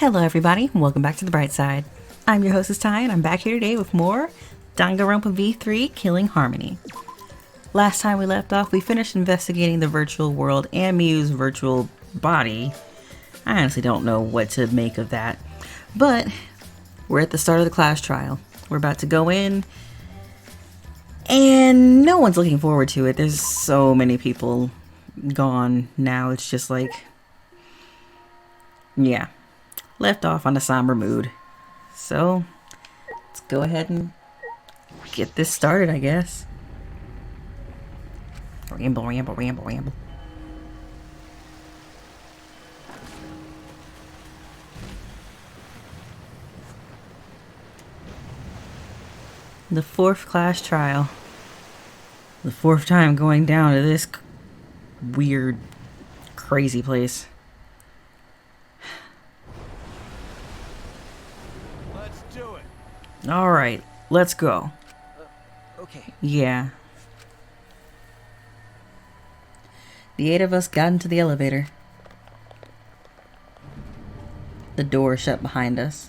Hello everybody, and welcome back to the bright side. I'm your hostess Ty, and I'm back here today with more DanganRonpa V3 Killing Harmony. Last time we left off, we finished investigating the virtual world and Miyu's virtual body. I honestly don't know what to make of that, but we're at the start of the class trial. We're about to go in, and no one's looking forward to it. There's so many people gone now, it's just like, yeah. Left off on a somber mood. So, let's go ahead and get this started, I guess. Ramble, ramble, ramble, ramble. The fourth class trial. The fourth time going down to this weird, crazy place. Alright, let's go. Okay. Yeah. The 8 of us got into the elevator. The door shut behind us.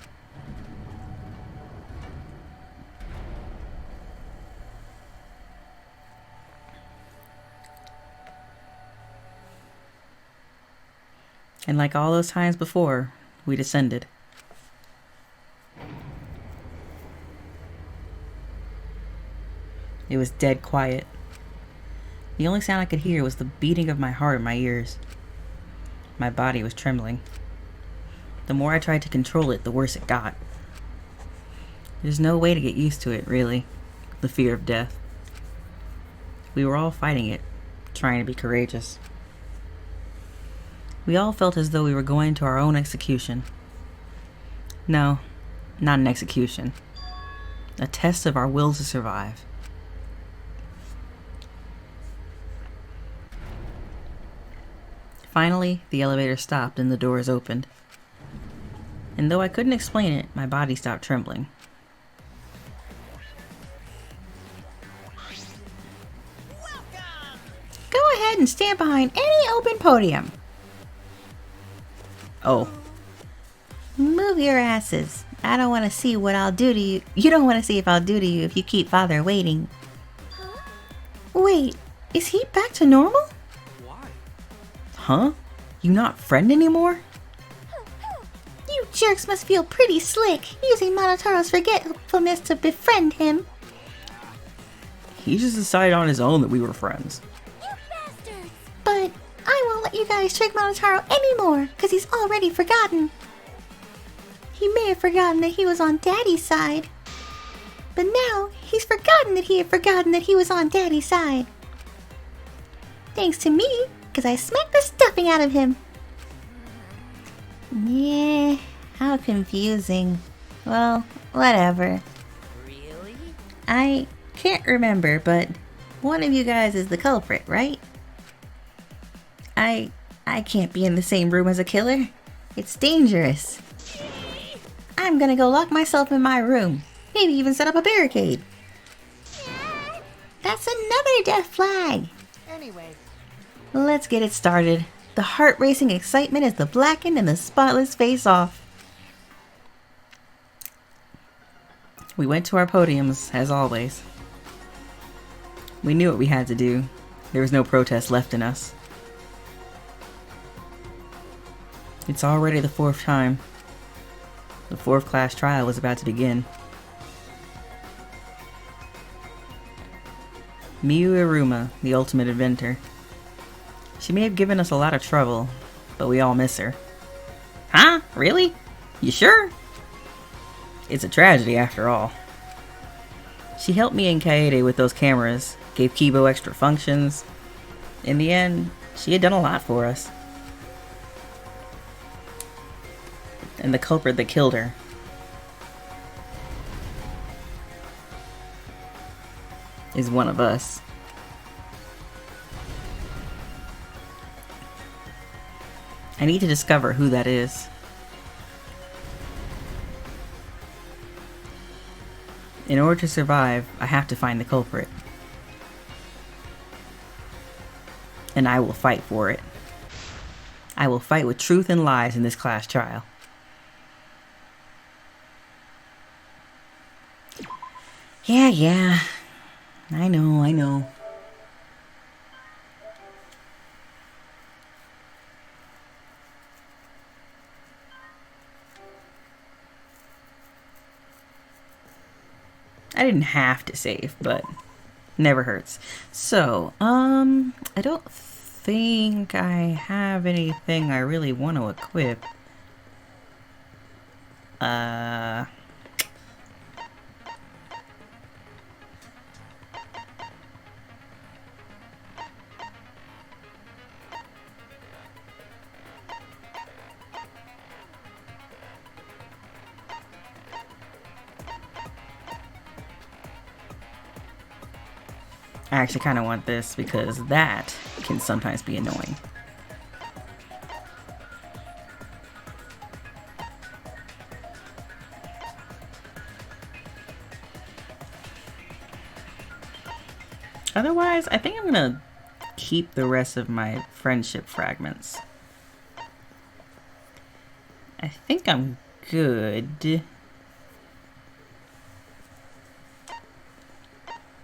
And like all those times before, we descended. It was dead quiet. The only sound I could hear was the beating of my heart in my ears. My body was trembling. The more I tried to control it, the worse it got. There's no way to get used to it, really. The fear of death. We were all fighting it, trying to be courageous. We all felt as though we were going to our own execution. No, not an execution. A test of our will to survive. Finally, the elevator stopped and the doors opened. And though I couldn't explain it, my body stopped trembling. Welcome! Go ahead and stand behind any open podium. Oh. Move your asses. I don't want to see what I'll do to you. You don't want to see if I'll do to you if you keep father waiting. Wait, is he back to normal? Huh? You not friend anymore? You jerks must feel pretty slick, using Monotaro's forgetfulness to befriend him. He just decided on his own that we were friends. You bastards! But I won't let you guys trick Monotaro anymore, because he's already forgotten. He may have forgotten that he was on Daddy's side. But now, he's forgotten that he had forgotten that he was on Daddy's side. Thanks to me, because I smacked the stuffing out of him. Yeah, how confusing. Well, whatever. Really? I can't remember, but one of you guys is the culprit, right? I can't be in the same room as a killer. It's dangerous. I'm gonna go lock myself in my room. Maybe even set up a barricade. That's another death flag. Anyway. Let's get it started. The heart-racing excitement as the blackened and the spotless face off. We went to our podiums, as always. We knew what we had to do. There was no protest left in us. It's already the fourth time. The fourth class trial was about to begin. Miyu Iruma, the ultimate inventor. She may have given us a lot of trouble, but we all miss her. Huh? Really? You sure? It's a tragedy after all. She helped me and Kaede with those cameras, gave Kibo extra functions. In the end, she had done a lot for us. And the culprit that killed her is one of us. I need to discover who that is. In order to survive, I have to find the culprit. And I will fight for it. I will fight with truth and lies in this class trial. Yeah. I know. I didn't have to save, but never hurts. So, I don't think I have anything I really want to equip. I actually kind of want this because that can sometimes be annoying. Otherwise, I think I'm gonna keep the rest of my friendship fragments. I think I'm good.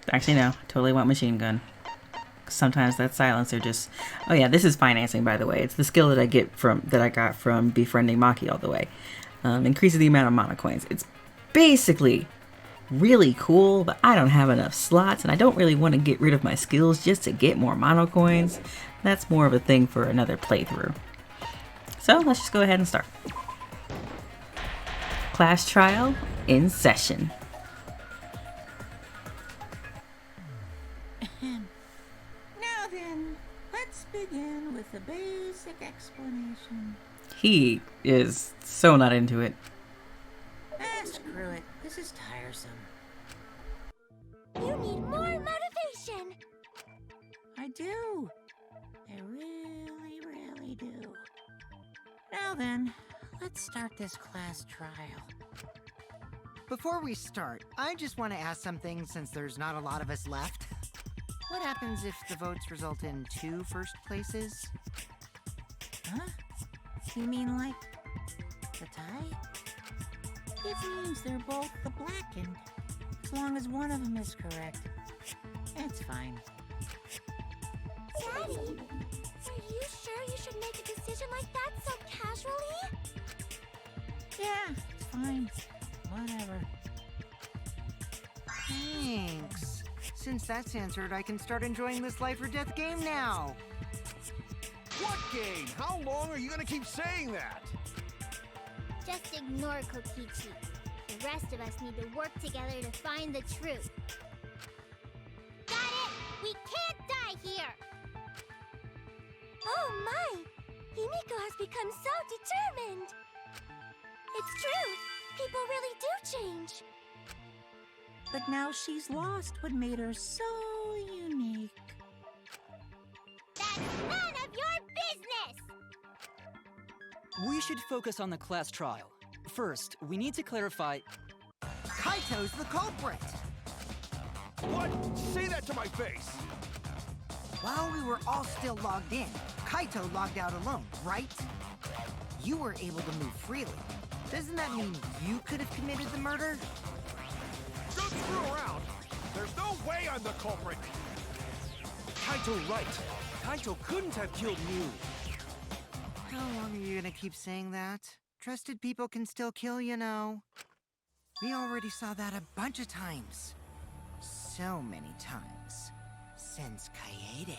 Actually, no. Totally want machine gun. Sometimes that silencer just... Oh yeah, this is financing, by the way. It's the skill that I got from befriending Maki all the way. Increases the amount of mana coins. It's basically really cool, but I don't have enough slots, and I don't really want to get rid of my skills just to get more mana coins. That's more of a thing for another playthrough. So let's just go ahead and start. Class trial in session. Now then, let's begin with the basic explanation. He is so not into it. Screw it. This is tiresome. You need more motivation. I do. I really do. Now then, let's start this class trial. Before we start, I just want to ask something since there's not a lot of us left. What happens if the votes result in 2 first places? Huh? You mean like the tie? It means they're both the blackened. As long as one of them is correct. It's fine. Daddy, are you sure you should make a decision like that so casually? Yeah, it's fine. Whatever. Thanks. Since that's answered, I can start enjoying this life or death game now. What game? How long are you gonna keep saying that? Just ignore Kokichi. The rest of us need to work together to find the truth. Got it! We can't die here! Oh my! Himiko has become so determined! It's true! People really do change! But now she's lost what made her so unique. That's none of your business! We should focus on the class trial. First, we need to clarify... Kaito's the culprit! What? Say that to my face! While we were all still logged in, Kaito logged out alone, right? You were able to move freely. Doesn't that mean you could have committed the murder? Don't screw around! There's no way I'm the culprit! Kaito right. Kaito couldn't have killed Mew. How long are you gonna keep saying that? Trusted people can still kill, you know. We already saw that a bunch of times. So many times. Since Kaede.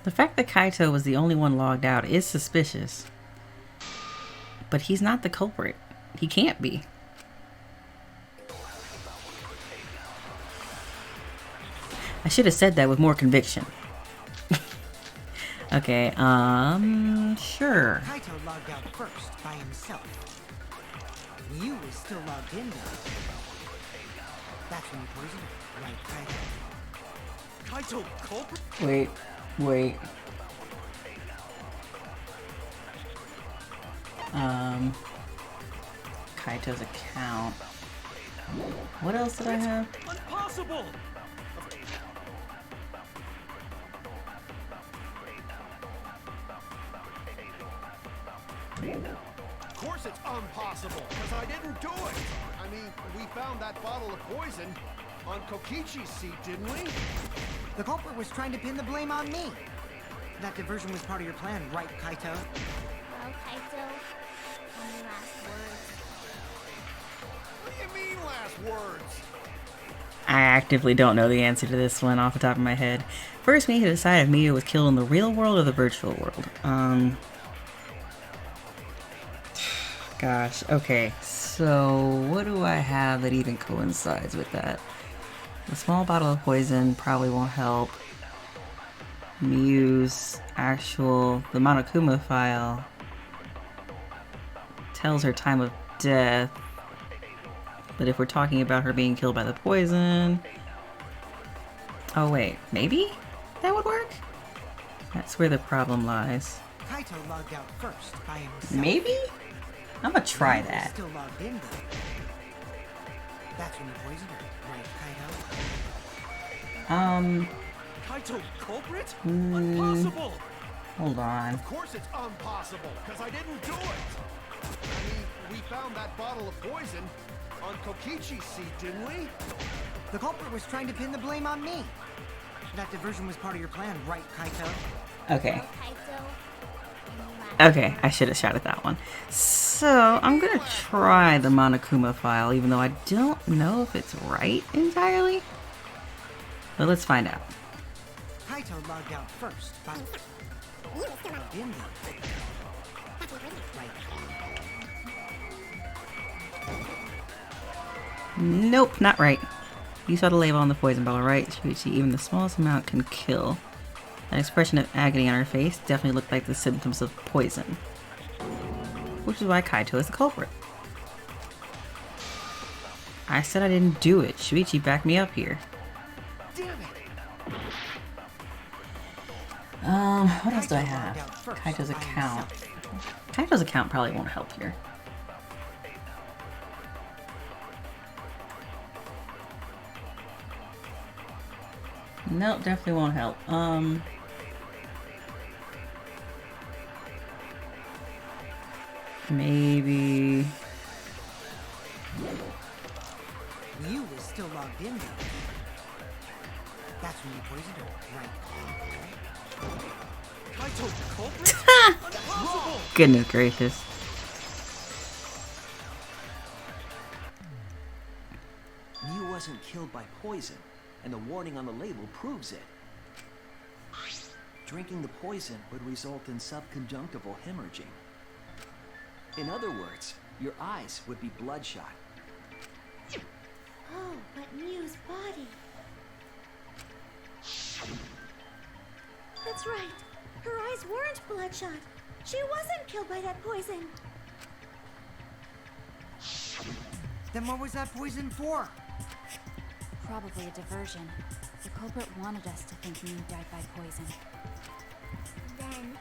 The fact that Kaito was the only one logged out is suspicious. But he's not the culprit. He can't be. I should have said that with more conviction. Okay, sure. Kaito logged out first by himself. You was still logged in though. That's when you poisoned her, right, Kaito? Kaito culprit? Wait. Kaito's account. What else did I have? Impossible! course it's impossible, because I didn't do it. I mean, we found that bottle of poison on Kokichi's seat, didn't we? The culprit was trying to pin the blame on me. That diversion was part of your plan, right, Kaito? Well, Kaito, any last words? What do you mean, last words? I actively don't know the answer to this one off the top of my head. First, we need to decide if Miyu was killed in the real world or the virtual world. Gosh, okay. So, what do I have that even coincides with that? The small bottle of poison probably won't help. Miyu's the Monokuma file tells her time of death. But if we're talking about her being killed by the poison... Oh wait, maybe? That would work? That's where the problem lies. Kaito logged out first by himself. Maybe? I'm gonna try He was that. still logged in though. That's when you poisoned her, right, Kaito? Kaito culprit? Hmm. Impossible! Hold on. Of course it's impossible, because I didn't do it. I mean, we found that bottle of poison on Kokichi's seat, didn't we? The culprit was trying to pin the blame on me. That diversion was part of your plan, right, Kaito? Okay. Well, Kaito, any last Okay, I should have shot at that one. So, I'm gonna try the Monokuma file, even though I don't know if it's right entirely. But let's find out. Kaito logged out first by... in though. Right. Nope, not right. You saw the label on the poison bottle, right? Shuichi, even the smallest amount can kill. An expression of agony on her face definitely looked like the symptoms of poison. Which is why Kaito is the culprit. I said I didn't do it. Shuichi backed me up here. Damn it! What else do I have? Kaito's account. Kaito's account probably won't help here. Nope, definitely won't help. Maybe... You was still logged in though. That's when you poisoned her, right? Kaito culprit? Impossible! Goodness gracious. Miyu wasn't killed by poison, and the warning on the label proves it. Drinking the poison would result in subconjunctival hemorrhaging. In other words, your eyes would be bloodshot. Oh, but Miyu's body. That's right. Her eyes weren't bloodshot. She wasn't killed by that poison. Then what was that poison for? Probably a diversion. The culprit wanted us to think Miyu died by poison. Then,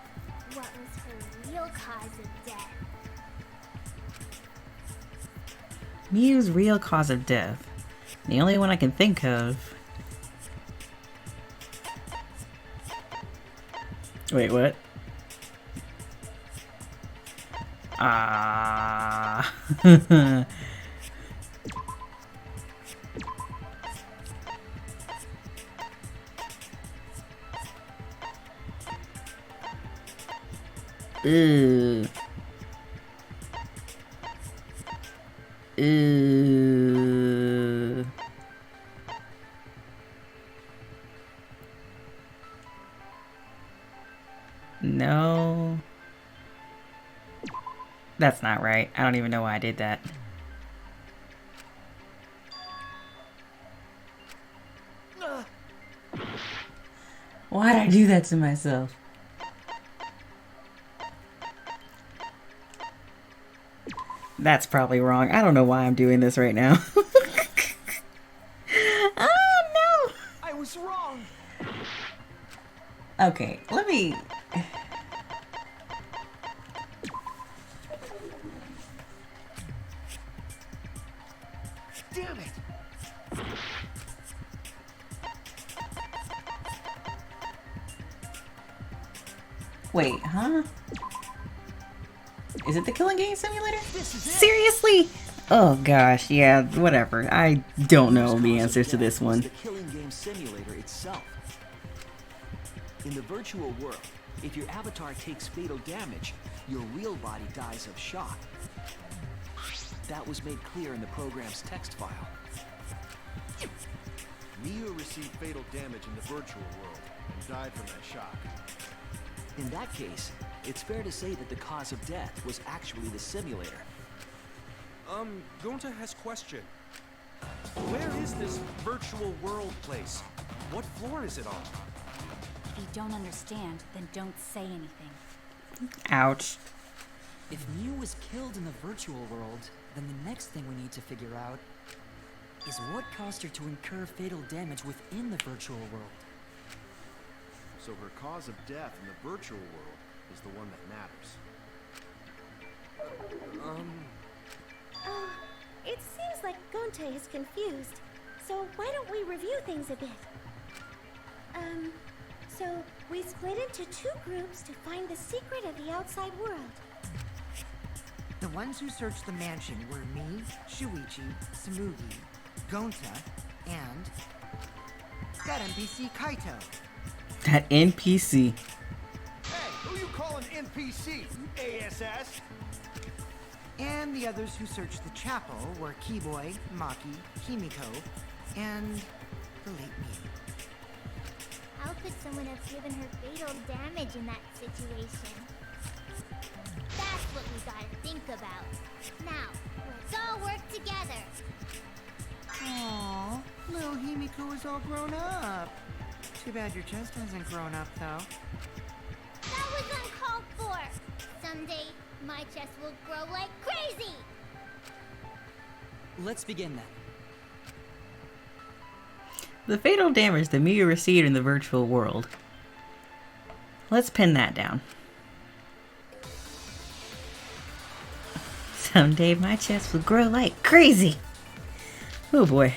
what was her real cause of death? Miyu's real cause of death. The only one I can think of. Wait, what? Ah. Ew. Ew. No. That's not right. I don't even know why I did that. Why'd I do that to myself? That's probably wrong. I don't know why I'm doing this right now. Oh no! I was wrong! Okay, let me... Damn it! Wait, huh? Is it the Killing Game Simulator? Seriously? Oh gosh, yeah, whatever. I don't know the answers to this one. The Killing Game Simulator itself. In the virtual world, if your avatar takes fatal damage, your real body dies of shock. That was made clear in the program's text file. Miu received fatal damage in the virtual world and died from that shock. In that case, it's fair to say that the cause of death was actually the simulator. Gonta has question. Where is this virtual world place? What floor is it on? If you don't understand, then don't say anything. Ouch. If Miu was killed in the virtual world, then the next thing we need to figure out is what caused her to incur fatal damage within the virtual world. So her cause of death in the virtual world is the one that matters. It seems like Gonte is confused. So why don't we review things a bit? So we split into two groups to find the secret of the outside world. The ones who searched the mansion were me, Shuichi, Samugi, Gonta, and that NPC Kaito. That NPC. Hey, who you calling NPC, ASS? And the others who searched the chapel were Keyboy, Maki, Himiko, and the late me. How could someone have given her fatal damage in that situation? That's what we gotta think about. Now, let's all work together. Aww, little Himiko is all grown up. Too bad your chest hasn't grown up, though. That was uncalled for. Someday, my chest will grow like crazy. Let's begin then. The fatal damage that Miu received in the virtual world. Let's pin that down. Someday my chest will grow like crazy. Oh boy.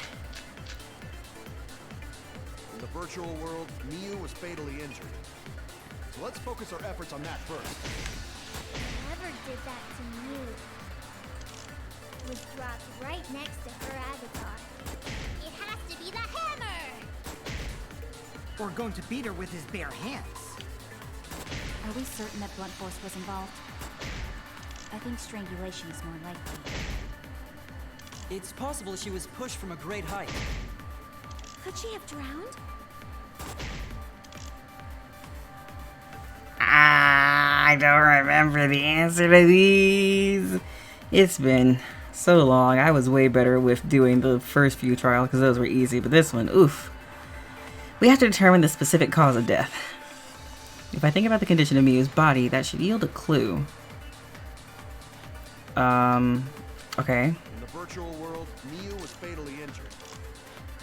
In the virtual world, Miu was fatally injured. So let's focus our efforts on that first. Whoever did that to Mew was dropped right next to her avatar. It has to be the hammer! Or going to beat her with his bare hands. Are we certain that blunt force was involved? I think strangulation is more likely. It's possible she was pushed from a great height. Could she have drowned? I don't remember the answer to these. It's been so long. I was way better with doing the first few trials because those were easy, but this one, oof. We have to determine the specific cause of death. If I think about the condition of Miu's body, that should yield a clue. Okay. In the virtual world, Miu was fatally injured.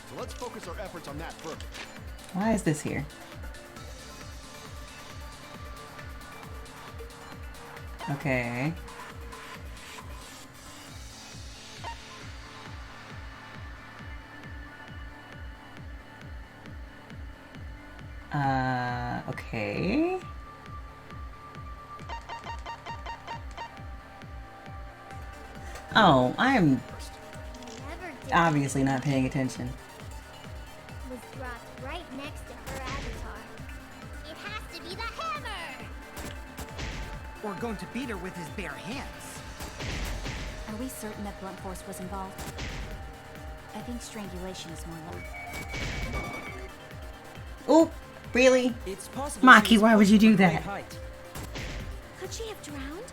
So let's focus our efforts on that first. Why is this here? Okay. Okay. Oh, I'm Whoever did obviously not paying attention. that was dropped right next to her avatar. It has to be the hammer! Or going to beat her with his bare hands. Are we certain that blunt force was involved? I think strangulation is more likely. Oh, really? It's possible Maki, she was why would pushed you from do a great that? height. Could she have drowned?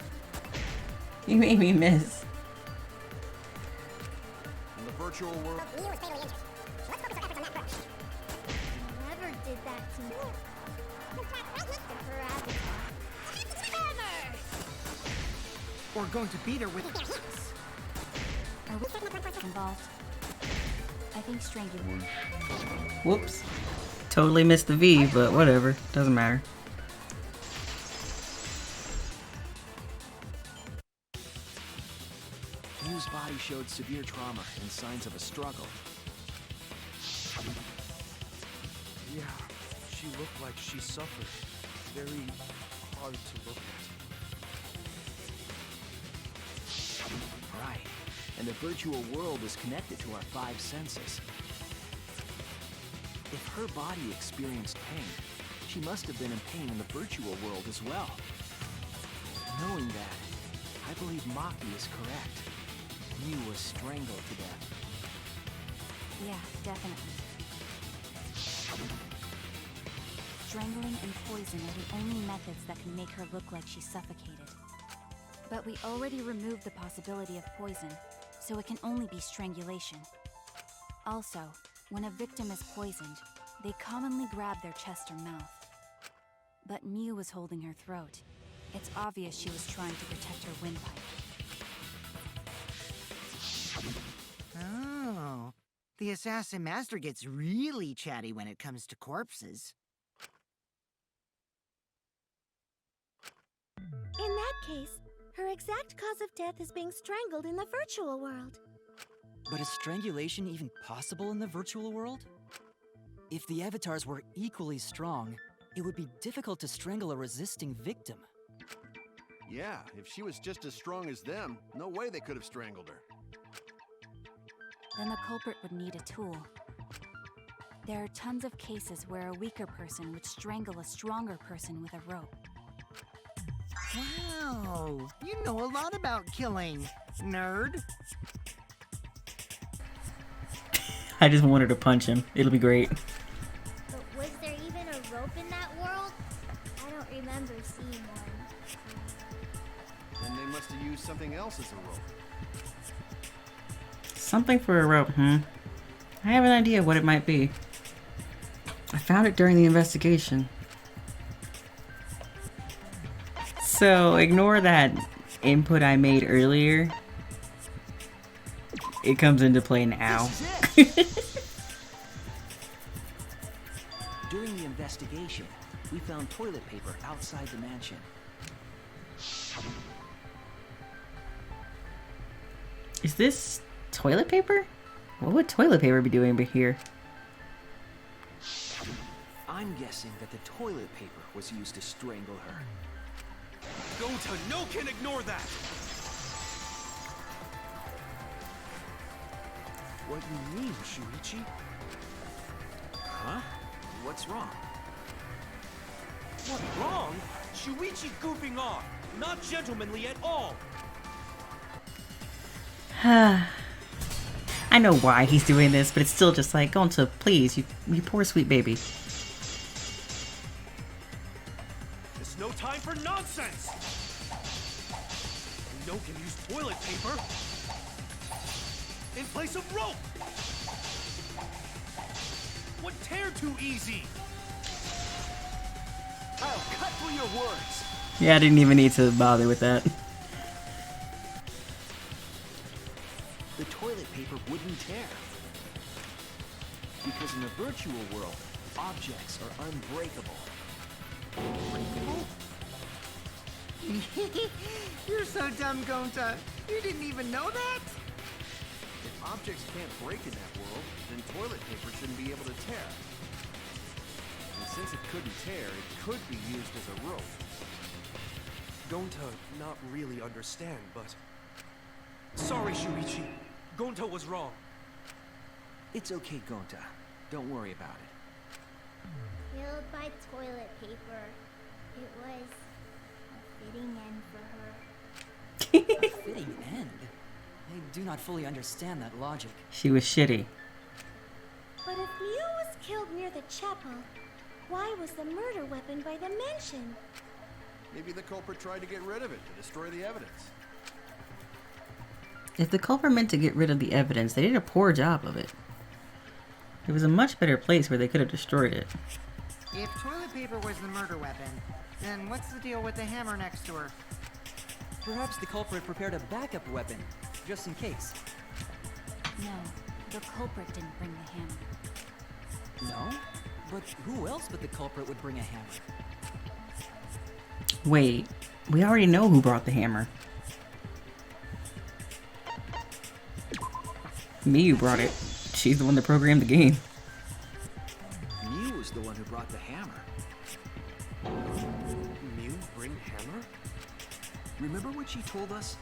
You made me miss. In the virtual world, Miu was fatally injured. So let's focus our efforts on that first. Whoever did that to Miu was dropped right next to her avatar. Hammer! Or going to beat her with his hands. Are we certain that blunt force was involved? I think strangulation. Whoops. Totally missed the V, but whatever. Doesn't matter. Miu's body showed severe trauma and signs of a struggle. Yeah, she looked like she suffered. Very hard to look Right. And the virtual world is connected to our 5 senses. If her body experienced pain, she must have been in pain in the virtual world as well. Knowing that, I believe Maki is correct. Mew was strangled to death. Yeah, definitely. Strangling and poison are the only methods that can make her look like she's suffocated. But we already removed the possibility of poison, so it can only be strangulation. Also, when a victim is poisoned, they commonly grab their chest or mouth. But Mew was holding her throat. It's obvious she was trying to protect her windpipe. Oh, the assassin master gets really chatty when it comes to corpses. In that case, her exact cause of death is being strangled in the virtual world. But is strangulation even possible in the virtual world? If the avatars were equally strong, it would be difficult to strangle a resisting victim. Yeah, if she was just as strong as them, no way they could have strangled her. Then the culprit would need a tool. There are tons of cases where a weaker person would strangle a stronger person with a rope. Wow, you know a lot about killing, nerd. I just wanted to punch him. It'll be great. But was there even a rope in that world? I don't remember seeing one. Then they must have used something else as a rope. Something for a rope, I have an idea what it might be. I found it during the investigation. So, ignore that input I made earlier. It comes into play now. During the investigation, we found toilet paper outside the mansion. Is this toilet paper? What would toilet paper be doing over here? I'm guessing that the toilet paper was used to strangle her. Gota, no can ignore that! What you mean, Shuichi? Huh? What's wrong? What wrong? Shuichi goofing off! Not gentlemanly at all! I know why he's doing this, but it's still just like, Gonta, please, you poor sweet baby. It's no time for nonsense! No can use toilet paper in place of rope! What tear too easy? I'll cut through your words! Yeah, I didn't even need to bother with that. The toilet paper wouldn't tear. Because in the virtual world, objects are unbreakable. You're so dumb, Gonta. You didn't even know that? If objects can't break in that world, then toilet paper shouldn't be able to tear. And since it couldn't tear, it could be used as a rope. Gonta not really understand, but... Sorry, Shuichi. Gonta was wrong. It's okay, Gonta. Don't worry about it. Killed by toilet paper. It was a fitting end for her. Fitting end? I do not fully understand that logic. She was shitty. But if Mew was killed near the chapel, why was the murder weapon by the mansion? Maybe the culprit tried to get rid of it to destroy the evidence. If the culprit meant to get rid of the evidence, they did a poor job of it. It was a much better place where they could have destroyed it. If toilet paper was the murder weapon, then what's the deal with the hammer next to her? Perhaps the culprit prepared a backup weapon, just in case. No, the culprit didn't bring the hammer. No? But who else but the culprit would bring a hammer? Wait, we already know who brought the hammer. Miyu brought it. She's the one that programmed the game. Mew was the one who brought the hammer. Mew bring hammer? Remember what she told us?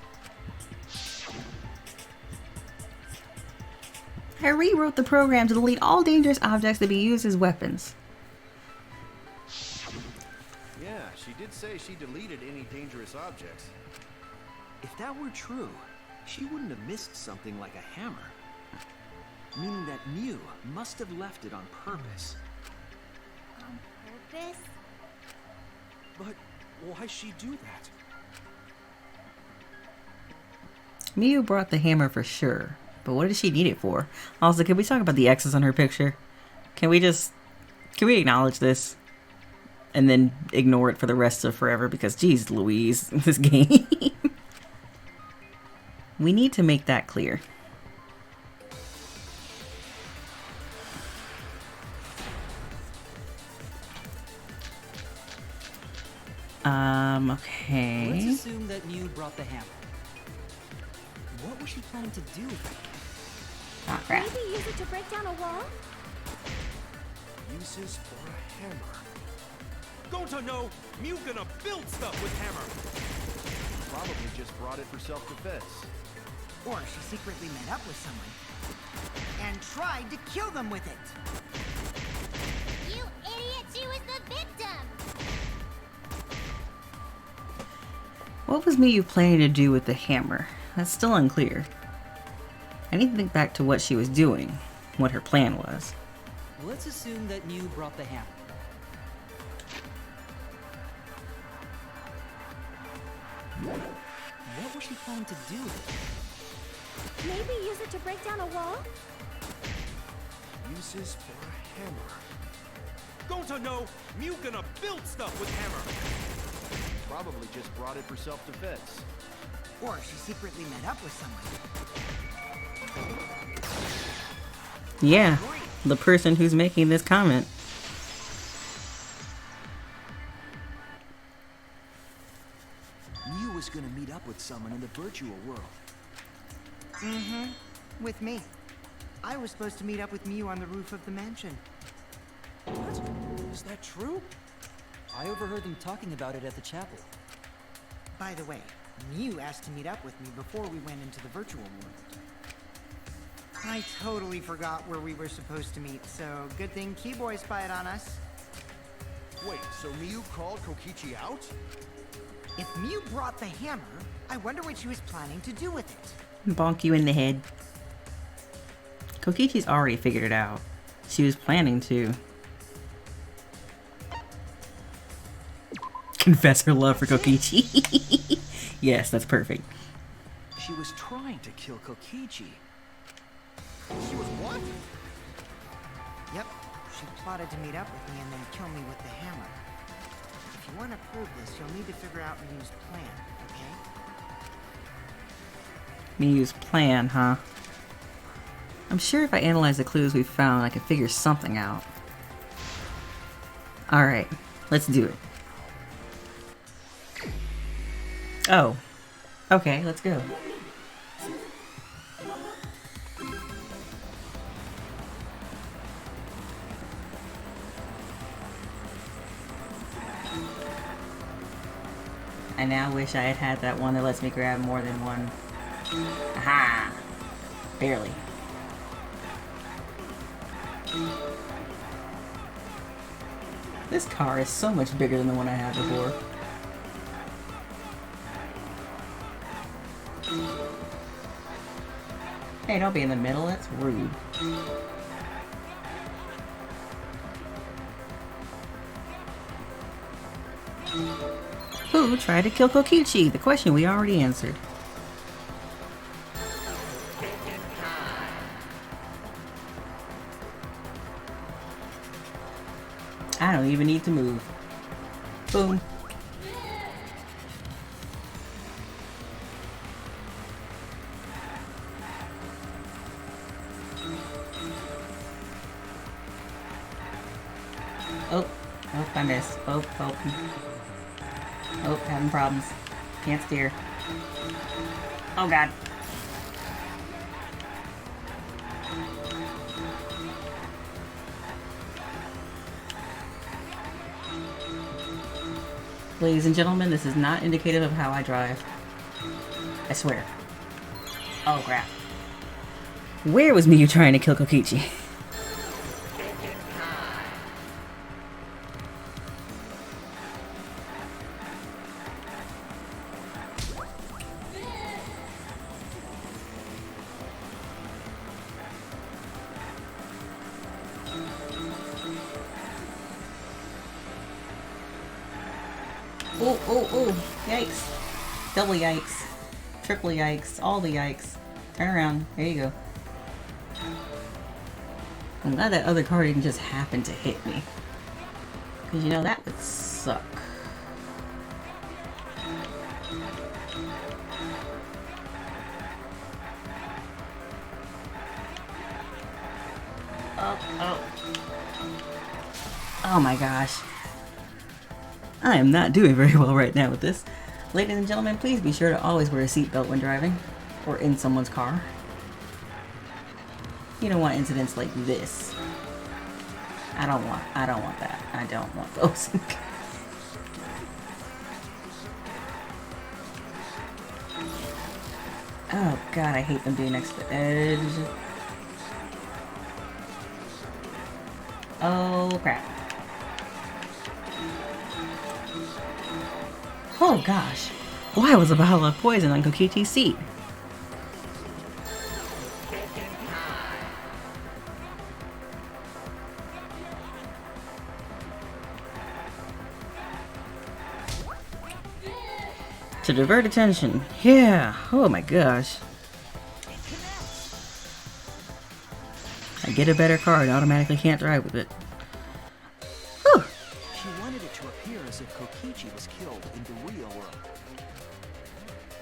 I rewrote the program to delete all dangerous objects that be used as weapons. Yeah, she did say she deleted any dangerous objects. If that were true, she wouldn't have missed something like a hammer. Meaning that Mew must have left it on purpose. On purpose? But why'd she do that? Mew brought the hammer for sure, but what did she need it for? Also, can we talk about the X's on her picture? Can we acknowledge this? And then ignore it for the rest of forever because, geez, Louise, this game. We need to make that clear. Okay. Let's assume that Mew brought the hammer. What was she planning to do with it? Oh, crap. Maybe use it to break down a wall? Uses for a hammer. Don't I know? Mew gonna build stuff with hammer. Probably just brought it for self-defense. Or she secretly met up with someone and tried to kill them with it. You idiot! She was the victim! What was Mew planning to do with the hammer? That's still unclear. I need to think back to what she was doing, what her plan was. Let's assume that Mew brought the hammer. What was she planning to do with it? Maybe use it to break down a wall? Uses for a hammer. Don't I know? Mew gonna build stuff with hammer. Probably just brought it for self-defense. Or she secretly met up with someone. Yeah, the person who's making this comment. Mew was gonna meet up with someone in the virtual world. Mm-hmm. With me. I was supposed to meet up with Mew on the roof of the mansion. What? Is that true? I overheard them talking about it at the chapel. By the way, Mew asked to meet up with me before we went into the virtual world. I totally forgot where we were supposed to meet, so good thing Keyboy spied on us. Wait, so Mew called Kokichi out? If Mew brought the hammer, I wonder what she was planning to do with it. Bonk you in the head. Kokichi's already figured it out. She was planning to confess her love for Kokichi. Yes, that's perfect. She was trying to kill Kokichi. She was what? Yep, she plotted to meet up with me and then kill me with the hammer. If you want to prove this, you'll need to figure out Mew's plan, okay? Mew's plan, huh? I'm sure if I analyze the clues we've found, I can figure something out. Alright, let's do it. Oh. Okay, let's go. I now wish I had had that one that lets me grab more than one. Aha! Barely. This car is so much bigger than the one I had before. Hey, don't be in the middle, that's rude. Who tried to kill Kokichi? The question we already answered. I don't even need to move. Boom. Oh, oh, I missed. Oh, oh. Oh, having problems. Can't steer. Oh god. Ladies and gentlemen, this is not indicative of how I drive. I swear. Oh crap. Where was Miyu trying to kill Kokichi? Oh, oh, oh. Yikes. Double yikes. Triple yikes. All the yikes. Turn around. There you go. I'm glad that other card didn't just happen to hit me. Because, you know, that would suck. Oh, oh. Oh my gosh. I am not doing very well right now with this. Ladies and gentlemen, please be sure to always wear a seatbelt when driving or in someone's car. You don't want incidents like this. I don't want that. I don't want those. Oh god, I hate them being next to the edge. Oh crap. Oh gosh. Why was a bottle of poison on Kokichi's seat? To divert attention. Yeah. Oh my gosh. I get a better card, automatically can't drive with it. Whew. She wanted it to appear as if Kokichi was killed in the real world.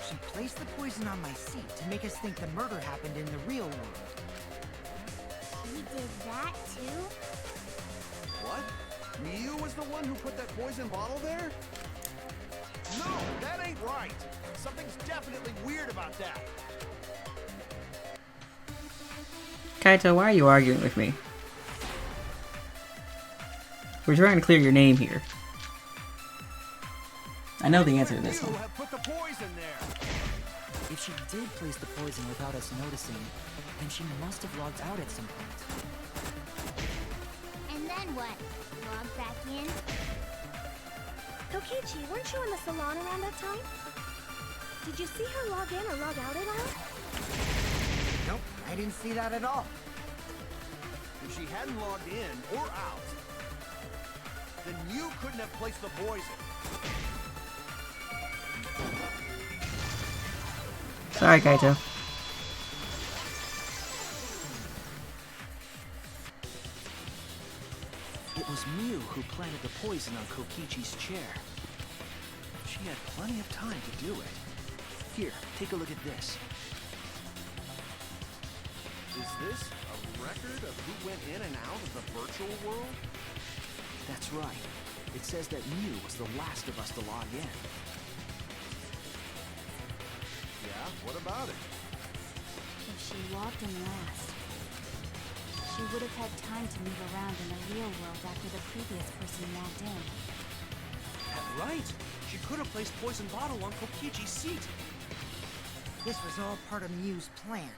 She placed the poison on my seat to make us think the murder happened in the real world. He did that too? What? Miyu was the one who put that poison bottle there? No, that ain't right. Something's definitely weird about that. Kaito, why are you arguing with me? We're trying to clear your name here. I know the answer to this one. Have put the poison there. If she did place the poison without us noticing, then she must have logged out at some point. And then what? Log back in? Kokichi, weren't you in the salon around that time? Did you see her log in or log out at all? Nope, I didn't see that at all. If she hadn't logged in or out, then you couldn't have placed the poison. Sorry, Kaito. It was Miyu who planted the poison on Kokichi's chair. She had plenty of time to do it. Here, take a look at this. Is this a record of who went in and out of the virtual world? That's right. It says that Miyu was the last of us to log in. Yeah, what about it? If she logged in last, she would have had time to move around in the real world after the previous person logged in. That's right. She could have placed poison bottle on Kokichi's seat. This was all part of Miyu's plan.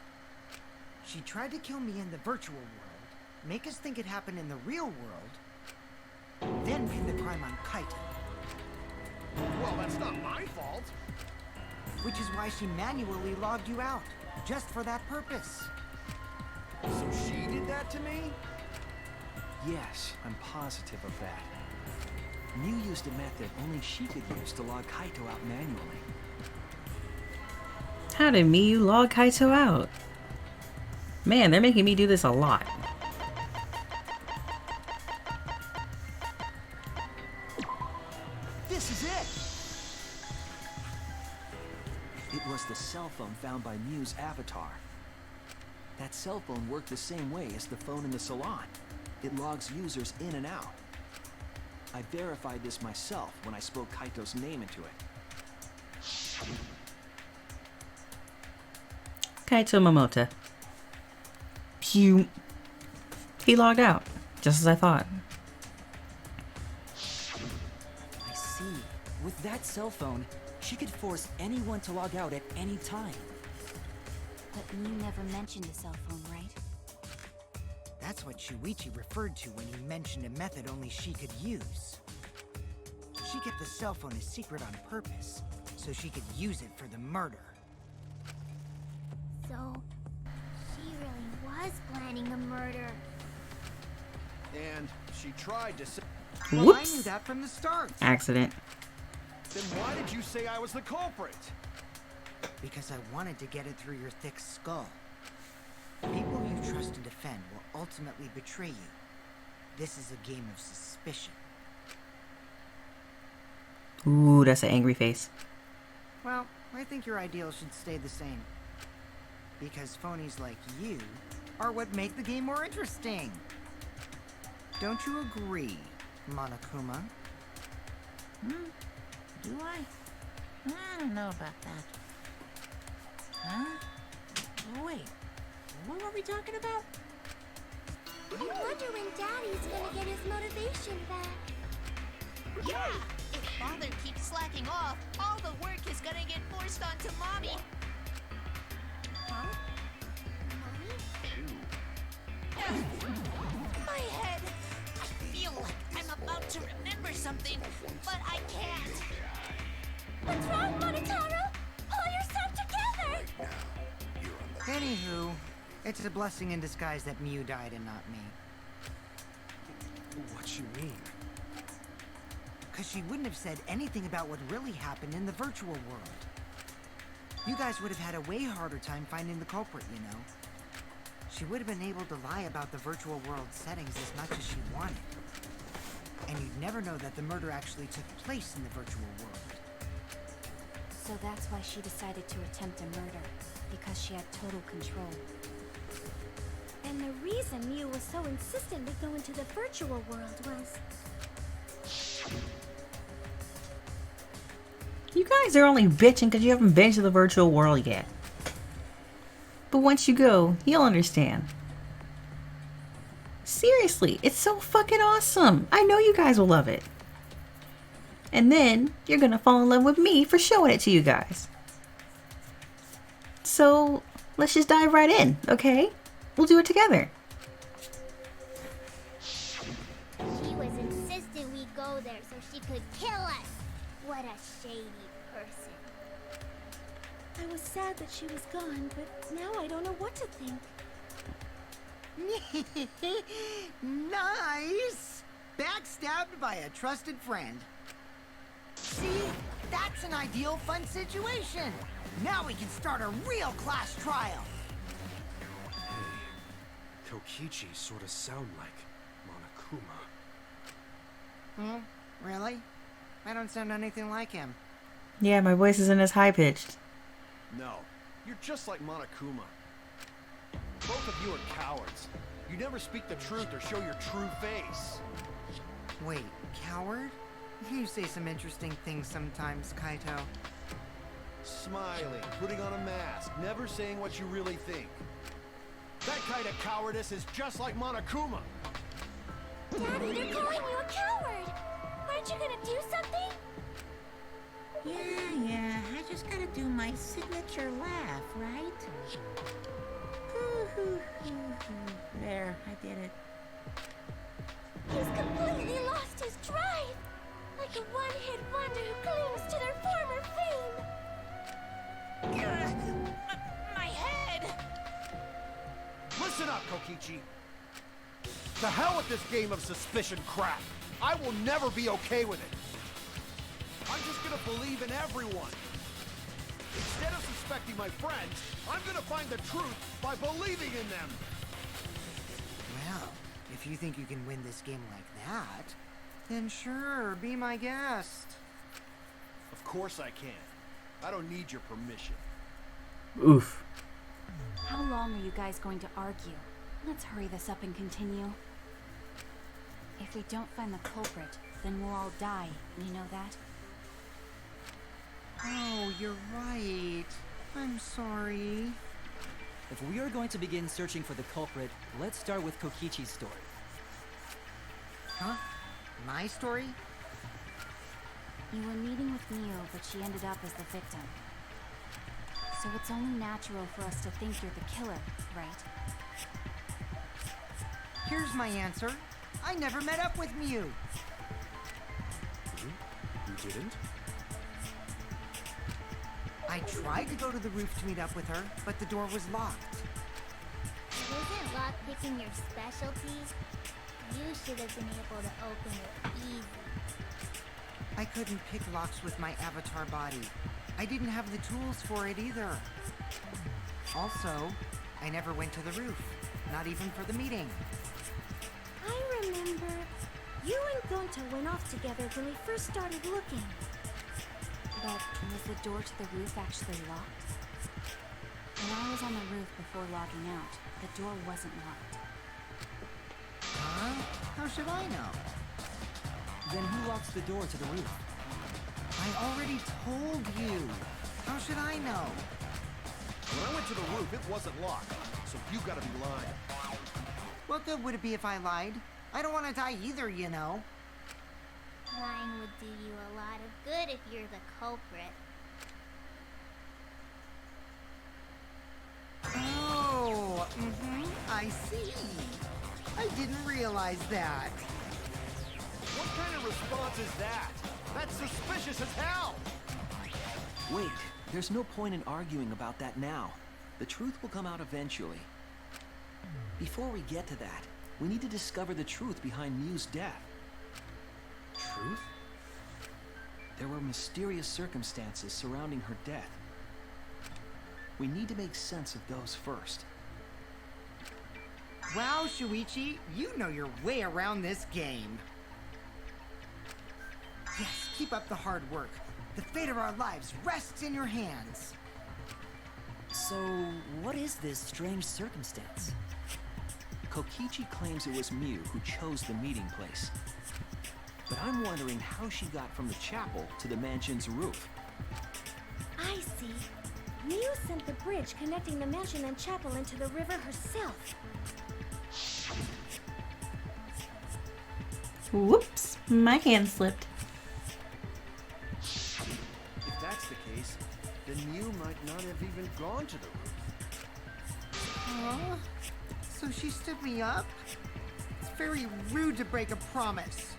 She tried to kill me in the virtual world, make us think it happened in the real world, then pin the crime on Kaito. Well, that's not my fault. Which is why she manually logged you out, just for that purpose. So she did that to me? Yes, I'm positive of that. Miyu used a method only she could use to log Kaito out manually. How did Miyu log Kaito out? Man, they're making me do this a lot. This is it! It was the cell phone found by Miyu's avatar. That cell phone worked the same way as the phone in the salon. It logs users in and out. I verified this myself when I spoke Kaito's name into it. Kaito Momota. Pew. He logged out, just as I thought. I see. With that cell phone, she could force anyone to log out at any time. But Mew never mentioned a cell phone, right? That's what Shuichi referred to when he mentioned a method only she could use. She kept the cell phone a secret on purpose, so she could use it for the murder. So, she really was planning a murder. And she tried to say... Well, I Whoops. knew that from the start. Accident. Then why did you say I was the culprit? Because I wanted to get it through your thick skull. People you trust and defend will ultimately betray you. This is a game of suspicion. Ooh, that's an angry face. Well, I think your ideals should stay the same. Because phonies like you are what make the game more interesting. Don't you agree, Monokuma? Do I? I don't know about that. Huh? Oh, wait. What were we talking about? I wonder when Daddy's gonna get his motivation back. Yeah! If Father keeps slacking off, all the work is gonna get forced onto Mommy. Huh? Mommy? My head! I feel like I'm about to remember something, but I can't. What's wrong, Monotaro? Pull yourself together! Anywho, it's a blessing in disguise that Mew died and not me. What you mean? Because she wouldn't have said anything about what really happened in the virtual world. You guys would have had a way harder time finding the culprit, you know. She would have been able to lie about the virtual world settings as much as she wanted. And you'd never know that the murder actually took place in the virtual world. So that's why she decided to attempt a murder, because she had total control. And the reason Mew was so insistent we go into the virtual world was... You guys are only bitching because you haven't been to the virtual world yet. But once you go, you'll understand. Seriously, it's so fucking awesome. I know you guys will love it. And then you're gonna fall in love with me for showing it to you guys. So let's just dive right in, okay? We'll do it together. She was insistent we go there so she could kill us. What a shady person. I was sad that she was gone, but now I don't know what to think. Nice! Backstabbed by a trusted friend. See? That's an ideal fun situation! Now we can start a real class trial! Hey, Kokichi sort of sound like Monokuma. Really? I don't sound anything like him. Yeah, my voice isn't as high pitched. No, you're just like Monokuma. Both of you are cowards. You never speak the truth or show your true face. Wait, coward? You say some interesting things sometimes, Kaito. Smiling, putting on a mask, never saying what you really think. That kind of cowardice is just like Monokuma. Daddy, they're calling you a coward! Aren't you gonna do something? Yeah, I just gotta do my signature laugh, right? There, I did it. He's completely lost his drive! Like a one-hit wonder who clings to their former fame! My head! Listen up, Kokichi. To hell with this game of suspicion crap. I will never be okay with it. I'm just gonna believe in everyone. Instead of suspecting my friends, I'm gonna find the truth by believing in them. Well, if you think you can win this game like that, then sure, be my guest. Of course I can. I don't need your permission. Oof. How long are you guys going to argue? Let's hurry this up and continue. If we don't find the culprit, then we'll all die. You know that? Oh, you're right. I'm sorry. If we are going to begin searching for the culprit, let's start with Kokichi's story. Huh? My story? You were meeting with Mio, but she ended up as the victim. So it's only natural for us to think you're the killer, right? Here's my answer. I never met up with Mew. You didn't? I tried to go to the roof to meet up with her, but the door was locked. Isn't lockpicking your specialty? You should have been able to open it easy. I couldn't pick locks with my avatar body. I didn't have the tools for it either. Also, I never went to the roof, not even for the meeting. I remember. You and Gonta went off together when we first started looking. But was the door to the roof actually locked? When I was on the roof before logging out, the door wasn't locked. Huh? How should I know? Then who locks the door to the roof? I already told you. How should I know? When I went to the roof, it wasn't locked, so you gotta be lying. What good would it be if I lied? I don't want to die either, you know. Lying would do you a lot of good if you're the culprit. Oh, I see. I didn't realize that. What kind of response is that? That's suspicious as hell! Wait, there's no point in arguing about that now. The truth will come out eventually. Before we get to that, we need to discover the truth behind Mew's death. Truth? There were mysterious circumstances surrounding her death. We need to make sense of those first. Wow, Shuichi, you know your way around this game. Yes, keep up the hard work. The fate of our lives rests in your hands. So, what is this strange circumstance? Kokichi claims it was Mew who chose the meeting place. But I'm wondering how she got from the chapel to the mansion's roof. I see. Mew sent the bridge connecting the mansion and chapel into the river herself. Whoops, my hand slipped. If that's the case, then Mew might not have even gone to the roof. Huh? So she stood me up? It's very rude to break a promise.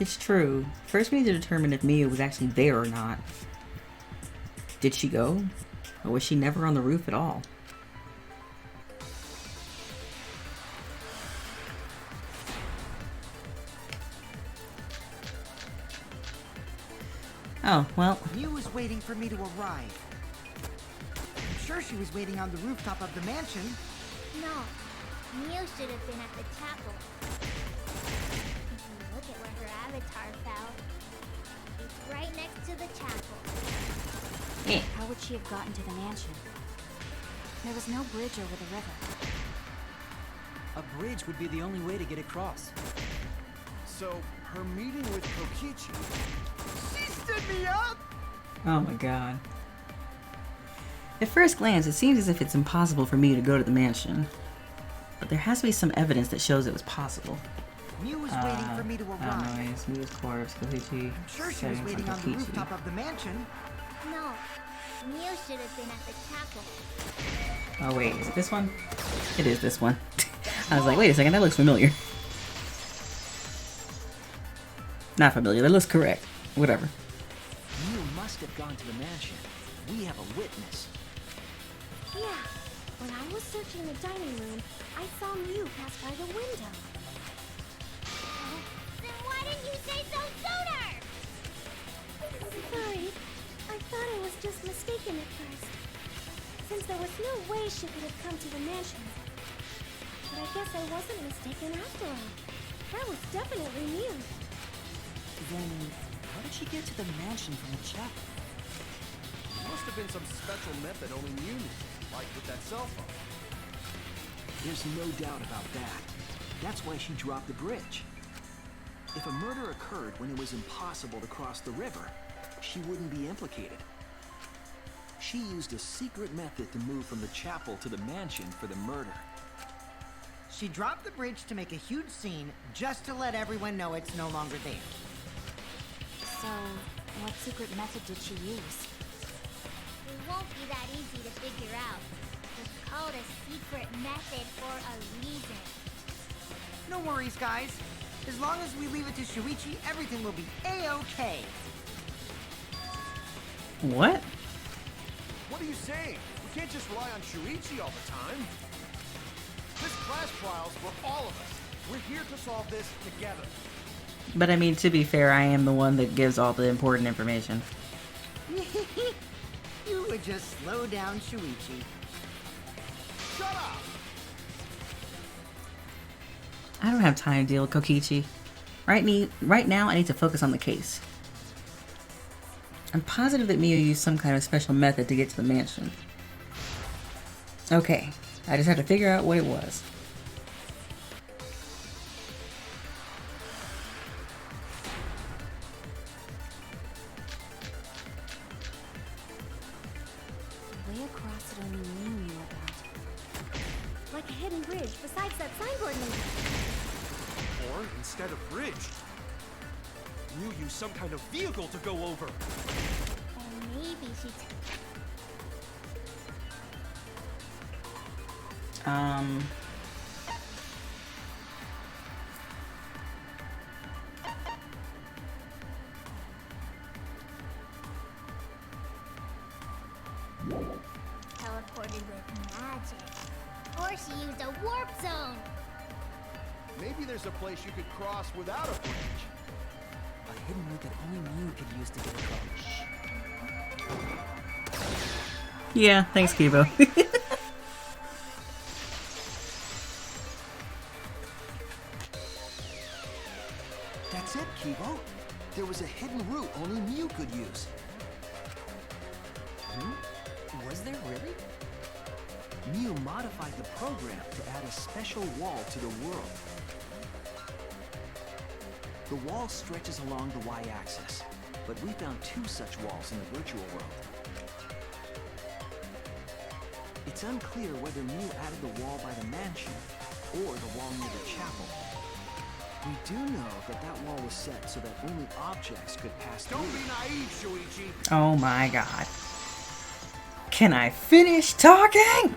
It's true. First we need to determine if Mia was actually there or not. Did she go? Or was she never on the roof at all? Oh, well. Mew was waiting for me to arrive. I'm sure she was waiting on the rooftop of the mansion. No, Mew should have been at the chapel. If you look at where her avatar fell, it's right next to the chapel. How would she have gotten to the mansion? There was no bridge over the river. A bridge would be the only way to get across. So, her meeting with Kokichi... She stood me up! Oh my god. At first glance, it seems as if it's impossible for me to go to the mansion. But there has to be some evidence that shows it was possible. Mew was waiting for me to arrive. Noise, Mew's corpse, Kokichi. I'm sure she was waiting on the rooftop of the mansion. No, Mew should have been at the chapel. Oh wait, is it this one? It is this one. I was like, wait a second, that looks familiar. Not familiar, that looks correct. Whatever. Mew must have gone to the mansion. We have a witness. Yeah, when I was searching the dining room, I saw Mew pass by the window. Then why didn't you say so sooner? Sorry, I thought I was just mistaken at first. Since there was no way she could have come to the mansion. But I guess I wasn't mistaken after all. That was definitely Mew. Then, how did she get to the mansion from the chapel? There must have been some special method only Mew knew, like with that cell phone. There's no doubt about that. That's why she dropped the bridge. If a murder occurred when it was impossible to cross the river, she wouldn't be implicated. She used a secret method to move from the chapel to the mansion for the murder. She dropped the bridge to make a huge scene just to let everyone know it's no longer there. So, What secret method did she use? It won't be that easy to figure out. It's called a secret method for a reason. No worries, guys. As long as we leave it to Shuichi, everything will be A-okay. What? What are you saying? We can't just rely on Shuichi all the time. This class trial's for all of us. We're here to solve this together. But I mean, to be fair, I am the one that gives all the important information. You would just slow down Shuichi. Shut up! I don't have time to deal with Kokichi. Right now, I need to focus on the case. I'm positive that Miu used some kind of special method to get to the mansion. Okay, I just have to figure out what it was. Way across it only Miu knew about. Like a hidden bridge besides that signboard maybe. Or, instead of bridge, you use some kind of vehicle to go over. Or maybe she teleported with magic. Or she used a warp zone. Maybe there's a place you could cross without a bridge. A hidden route that only Miu could use to get across. Yeah, thanks, Kibo. That's it, Kibo. There was a hidden route only Miu could use. Was there really? Miu modified the program to add a special wall to the world. The wall stretches along the y-axis, but we found 2 such walls in the virtual world. It's unclear whether Miu added the wall by the mansion or the wall near the chapel. We do know that that wall was set so that only objects could pass through. Don't be naive, Shuichi. Oh my god. Can I finish talking?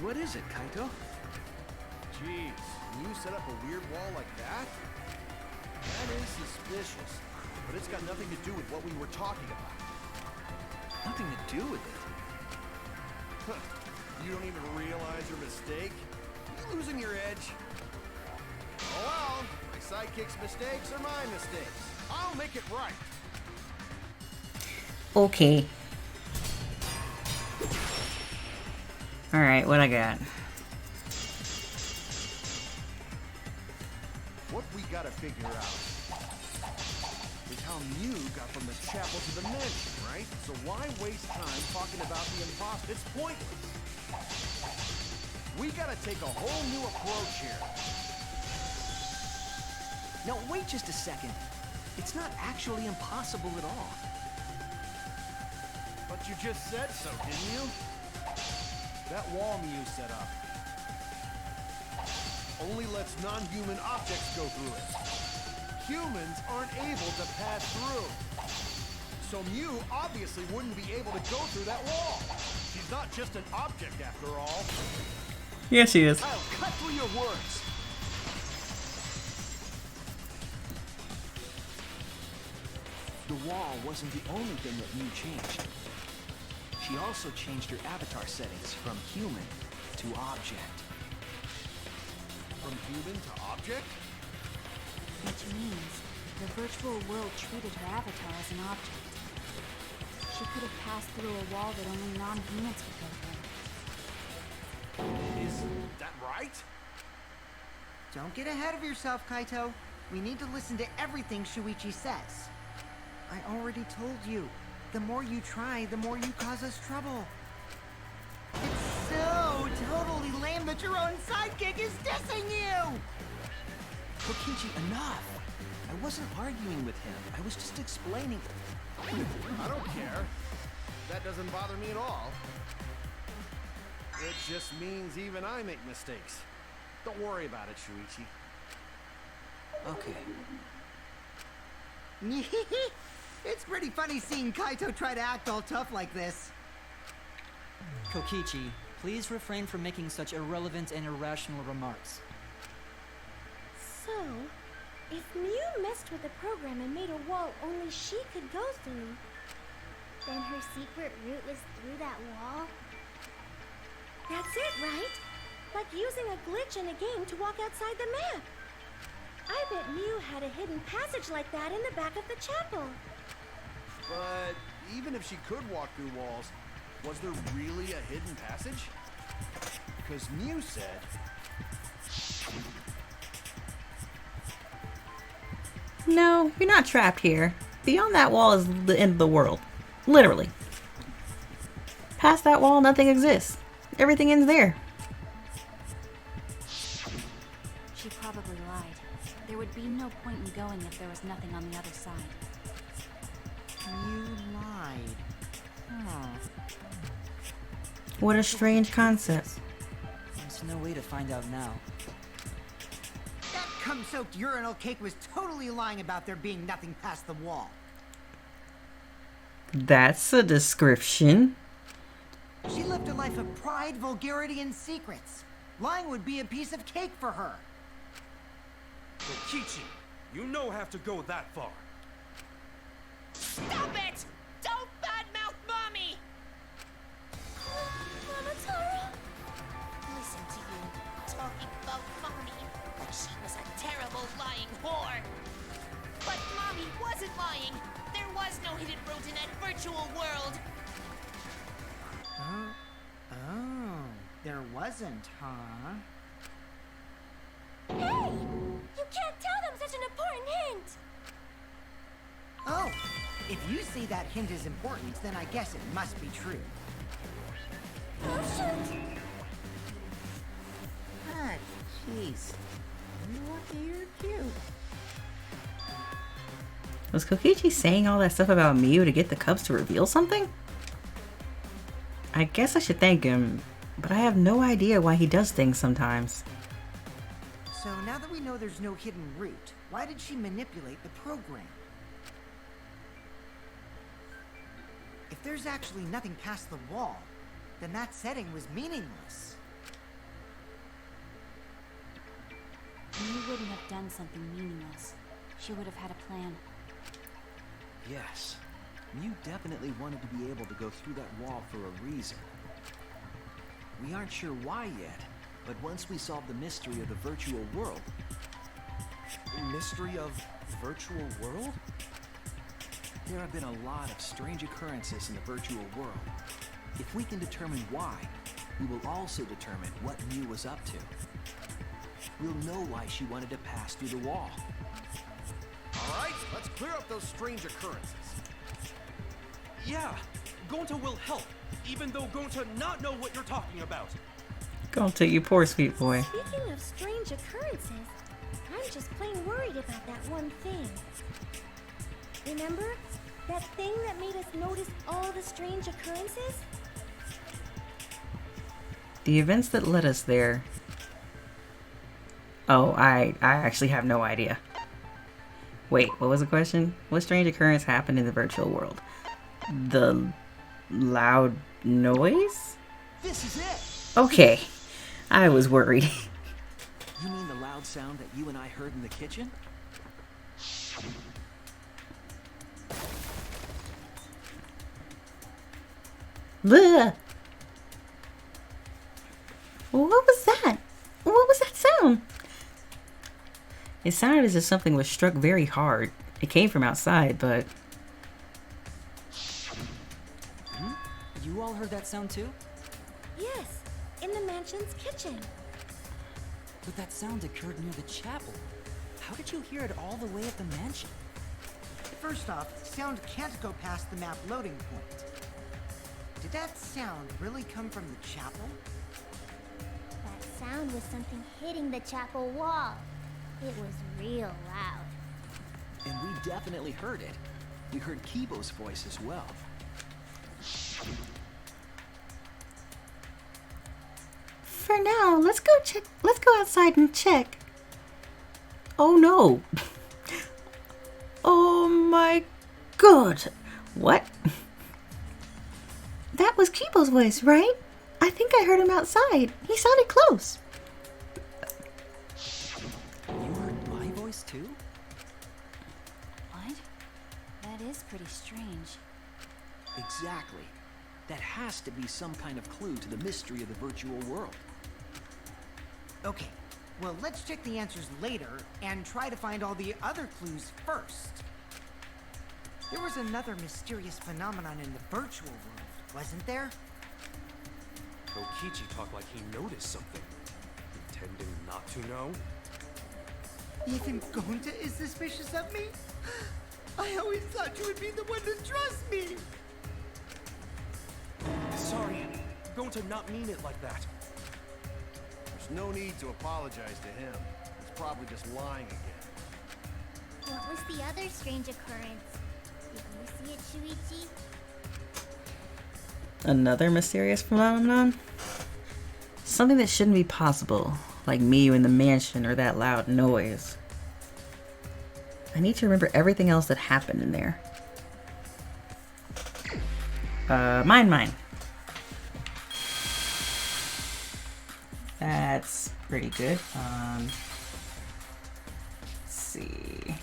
What is it, Kaito? Jeez, can you set up a weird wall like that? That is suspicious, but it's got nothing to do with what we were talking about. Nothing to do with it. Huh. You don't even realize your mistake? You losing your edge? Oh well, my sidekick's mistakes are my mistakes. I'll make it right. Okay. Alright, what I got? What we gotta figure out is how Miu got from the chapel to the mansion, right? So why waste time talking about the imposter? It's pointless. We gotta take a whole new approach here. Now wait just a second. It's not actually impossible at all. But you just said so, didn't you? That wall Miu set up only lets non-human objects go through it. Humans aren't able to pass through. So Miu obviously wouldn't be able to go through that wall. She's not just an object after all. Yes, she is. I'll cut through your words. The wall wasn't the only thing that Miu changed. She also changed her avatar settings from human to object. From human to object? Which means the virtual world treated her avatar as an object. She could have passed through a wall that only non-humans could go through. Is that right? Don't get ahead of yourself, Kaito. We need to listen to everything Shuichi says. I already told you. The more you try, the more you cause us trouble. It's so totally lame that your own sidekick is dissing you! Kokichi, enough! I wasn't arguing with him. I was just explaining. I don't care. That doesn't bother me at all. It just means even I make mistakes. Don't worry about it, Shuichi. Okay. It's pretty funny seeing Kaito try to act all tough like this. Kokichi, please refrain from making such irrelevant and irrational remarks. So, if Mew messed with the program and made a wall only she could go through, then her secret route was through that wall? That's it, right? Like using a glitch in a game to walk outside the map. I bet Mew had a hidden passage like that in the back of the chapel. But even if she could walk through walls, was there really a hidden passage? Because Mew said... No, you're not trapped here. Beyond that wall is the end of the world. Literally. Past that wall, nothing exists. Everything ends there. She probably lied. There would be no point in going if there was nothing on the other side. You lied. Huh. What a strange concept. There's no way to find out now. That cum-soaked urinal cake was totally lying about there being nothing past the wall. That's a description. She lived a life of pride, vulgarity, and secrets. Lying would be a piece of cake for her. Kokichi, you no have to go that far. Stop it! Don't badmouth Mommy! Monotaro? Listen to you, talking about Mommy like she was a terrible lying whore. But Mommy wasn't lying. There was no hidden route in that virtual world. Huh? Oh, there wasn't, huh? Hey! You can't tell them such an important hint! Oh, if you see that hint is important, then I guess it must be true. Oh, shoot! Ah, jeez. You're cute. Was Kokichi saying all that stuff about Mew to get the Cubs to reveal something? I guess I should thank him, but I have no idea why he does things sometimes. So now that we know there's no hidden route, why did she manipulate the program? If there's actually nothing past the wall, then that setting was meaningless. Mew wouldn't have done something meaningless. She would have had a plan. Yes. Mew definitely wanted to be able to go through that wall for a reason. We aren't sure why yet, but once we solve the mystery of the virtual world... Mystery of virtual world? There have been a lot of strange occurrences in the virtual world. If we can determine why, we will also determine what Mew was up to. We'll know why she wanted to pass through the wall. All right, let's clear up those strange occurrences. Yeah, Gonta will help, even though Gonta not know what you're talking about. Gonta, you poor sweet boy. Speaking of strange occurrences, I'm just plain worried about that one thing. Remember? That thing that made us notice all the strange occurrences? The events that led us there. Oh, I actually have no idea. Wait, what was the question? What strange occurrence happened in the virtual world? The loud noise? This is it! Okay, I was worried. You mean the loud sound that you and I heard in the kitchen? Bleh. What was that? What was that sound? It sounded as if something was struck very hard. It came from outside, but... You all heard that sound too? Yes, in the mansion's kitchen. But that sound occurred near the chapel. How did you hear it all the way at the mansion? First off, sound can't go past the map loading point. Did that sound really come from the chapel? That sound was something hitting the chapel wall. It was real loud. And we definitely heard it. We heard Kibo's voice as well. For now, let's go check. Let's go outside and check. Oh no! my god. What? That was Kibo's voice, right? I think I heard him outside. He sounded close. You heard my voice too? What? That is pretty strange. Exactly. That has to be some kind of clue to the mystery of the virtual world. Okay, well, let's check the answers later and try to find all the other clues first. There was another mysterious phenomenon in the virtual world, wasn't there? Kokichi talked like he noticed something. Pretending not to know? Even Gonta is suspicious of me? I always thought you would be the one to trust me! Sorry, going to not mean it like that. There's no need to apologize to him. He's probably just lying again. What was the other strange occurrence? Did you see it, Shuichi? Another mysterious phenomenon? Something that shouldn't be possible, like me in the mansion or that loud noise. I need to remember everything else that happened in there. Mine. That's pretty good. Let's see.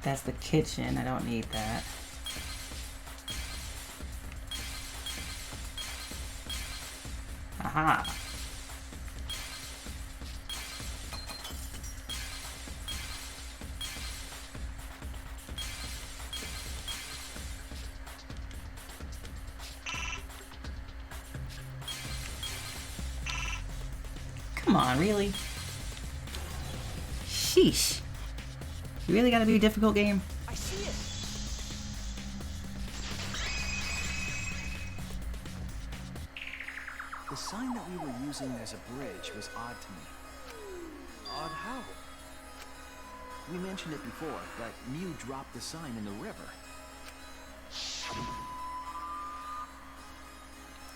That's the kitchen. I don't need that. Aha. Come on, really? Sheesh. You really gotta be a difficult game? I see it! The sign that we were using as a bridge was odd to me. Odd how? We mentioned it before, but Mew dropped the sign in the river.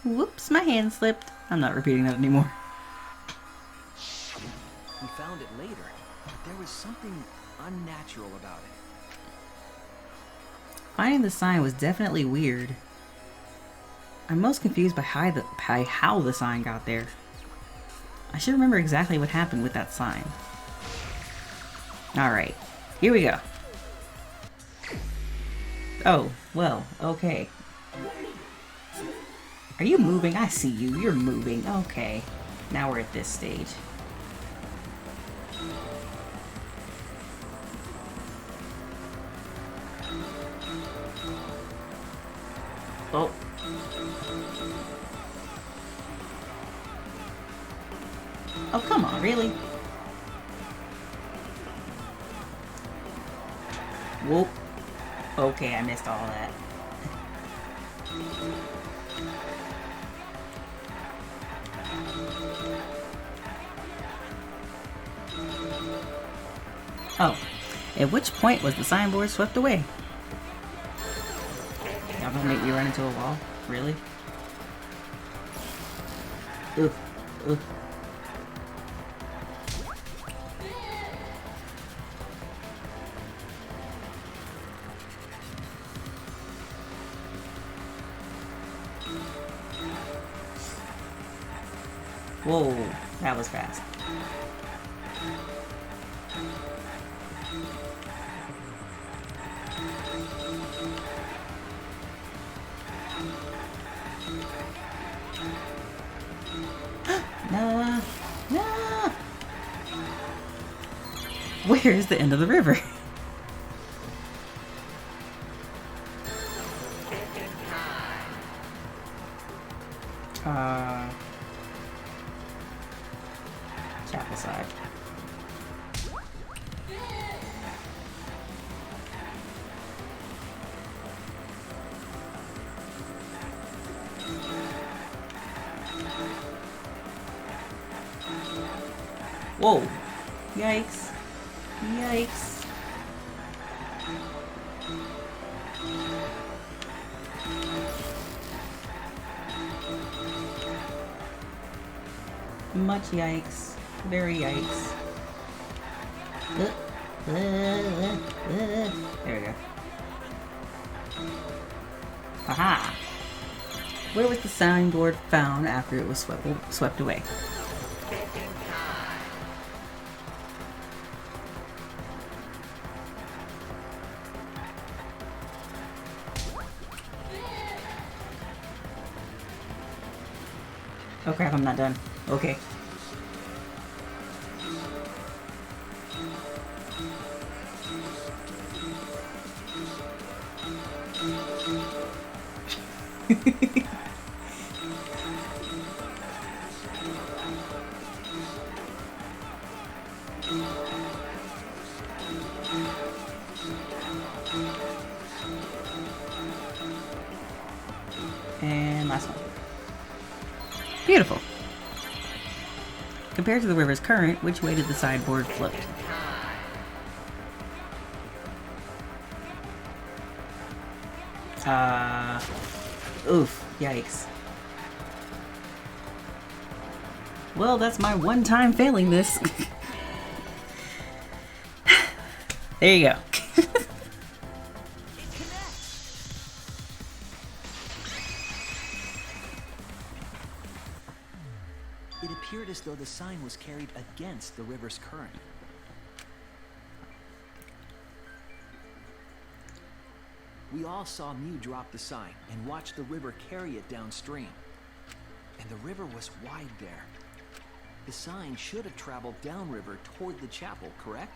Whoops, my hand slipped. I'm not repeating that anymore. We found it later, but there was something unnatural about it. Finding the sign was definitely weird. I'm most confused by how the sign got there. I should remember exactly what happened with that sign. Alright, here we go. Oh, well, okay. Are you moving? I see you. You're moving. Okay. Now we're at this stage. Oh. Oh, come on, really? Whoop. Okay, I missed all that. Oh, at which point was the signboard swept away? Y'all gonna make me run into a wall? Really? Ugh. Ugh. Whoa, that was fast. No, no. Where's the end of the river? Chapel side. Whoa. Yikes. Yikes. Much yikes. Very yikes. There we go. Aha! Where was the signboard found after it was swept away? Oh crap, I'm not done. Okay. And last one. Beautiful. Compared to the river's current, which way did the sideboard float? Oof, yikes. Well, that's my one time failing this. There you go. It appeared as though the sign was carried against the river's current. We all saw Mew drop the sign and watch the river carry it downstream. And the river was wide there. The sign should have traveled downriver toward the chapel, correct?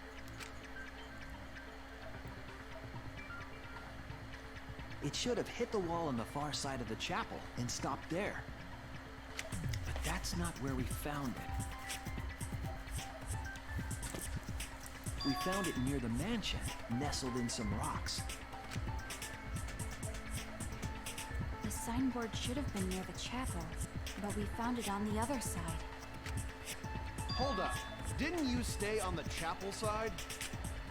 It should have hit the wall on the far side of the chapel and stopped there. But that's not where we found it. We found it near the mansion, nestled in some rocks. The signboard should have been near the chapel, but we found it on the other side. Hold up. Didn't you stay on the chapel side?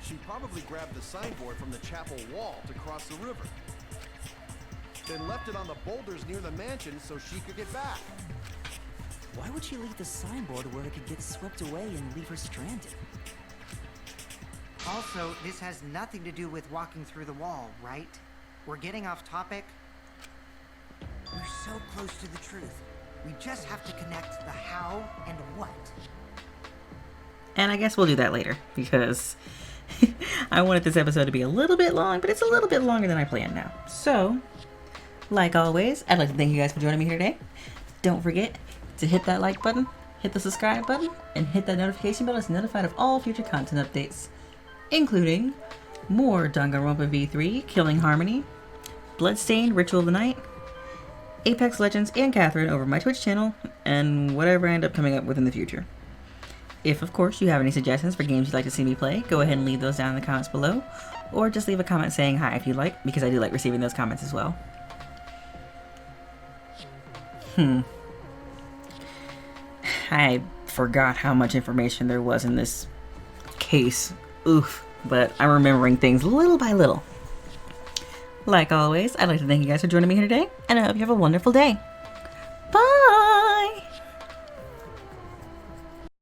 She probably grabbed the signboard from the chapel wall to cross the river. Then left it on the boulders near the mansion so she could get back. Why would she leave the signboard where it could get swept away and leave her stranded? Also, this has nothing to do with walking through the wall, right? We're getting off topic. We're so close to the truth. We just have to connect the how and what. And I guess we'll do that later, because I wanted this episode to be a little bit long, but it's a little bit longer than I planned now. So, like always, I'd like to thank you guys for joining me here today. Don't forget to hit that like button, hit the subscribe button, and hit that notification bell to be notified of all future content updates, including more DanganRonpa V3, Killing Harmony, Bloodstained, Ritual of the Night, Apex Legends, and Catherine over my Twitch channel, and whatever I end up coming up with in the future. If, of course, you have any suggestions for games you'd like to see me play, go ahead and leave those down in the comments below, or just leave a comment saying hi if you like, because I do like receiving those comments as well. I forgot how much information there was in this case. Oof, but I'm remembering things little by little. Like always, I'd like to thank you guys for joining me here today, and I hope you have a wonderful day.